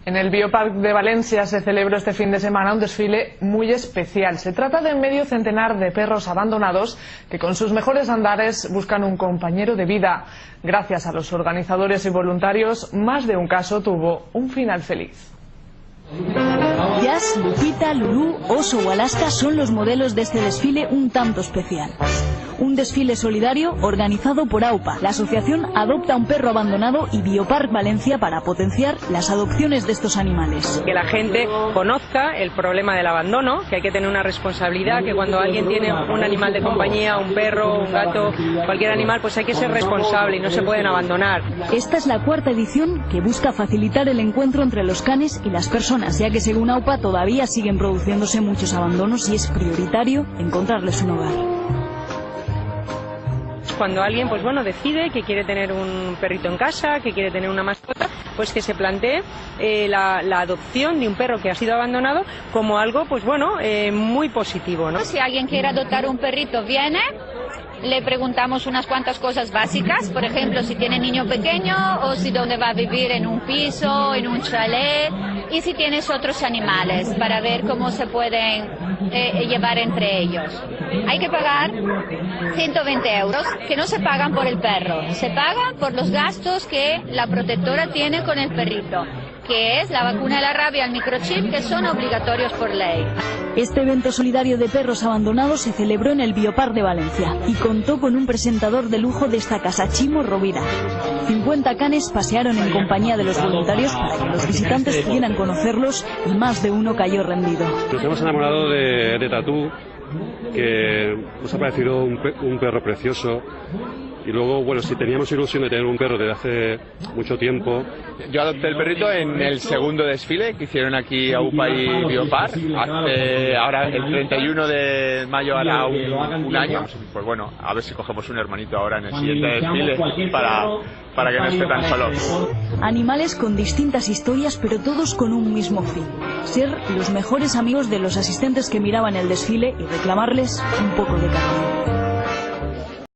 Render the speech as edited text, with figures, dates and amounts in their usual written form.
En el Biopark de Valencia se celebró este fin de semana un desfile muy especial. Se trata de medio centenar de perros abandonados que con sus mejores andares buscan un compañero de vida. Gracias a los organizadores y voluntarios, más de un caso tuvo un final feliz. Jazz, Lupita, Lulú, Oso o Alaska son los modelos de este desfile un tanto especial. Un desfile solidario organizado por AUPA, la asociación Adopta un Perro Abandonado, y Biopark Valencia, para potenciar las adopciones de estos animales. Que la gente conozca el problema del abandono, que hay que tener una responsabilidad, que cuando alguien tiene un animal de compañía, un perro, un gato, cualquier animal, pues hay que ser responsable y no se pueden abandonar. Esta es la cuarta edición que busca facilitar el encuentro entre los canes y las personas, ya que según AUPA todavía siguen produciéndose muchos abandonos y es prioritario encontrarles un hogar. Cuando alguien decide que quiere tener un perrito en casa, que quiere tener una mascota, pues que se plantee la adopción de un perro que ha sido abandonado como algo muy positivo, ¿no? Si alguien quiere adoptar un perrito, viene, le preguntamos unas cuantas cosas básicas, por ejemplo, si tiene niño pequeño o si dónde va a vivir, en un piso, en un chalet, y si tienes otros animales, para ver cómo se pueden llevar entre ellos. Hay que pagar 120 euros, que no se pagan por el perro, se pagan por los gastos que la protectora tiene con el perrito, que es la vacuna de la rabia, el microchip, que son obligatorios por ley. Este evento solidario de perros abandonados se celebró en el Biopark de Valencia y contó con un presentador de lujo de esta casa, Chimo Rovira. 50 canes pasearon en compañía de los voluntarios para que los visitantes pudieran conocerlos, y más de uno cayó rendido. Nos hemos enamorado de Tatú, que nos ha parecido un perro precioso. Y luego, si teníamos ilusión de tener un perro desde hace mucho tiempo. Yo adopté el perrito en el segundo desfile que hicieron aquí AUPA y Biopark. Ahora el 31 de mayo hará un año. Pues a ver si cogemos un hermanito ahora en el siguiente desfile para que no esté tan solo. Animales con distintas historias, pero todos con un mismo fin: ser los mejores amigos de los asistentes que miraban el desfile y reclamarles un poco de cariño.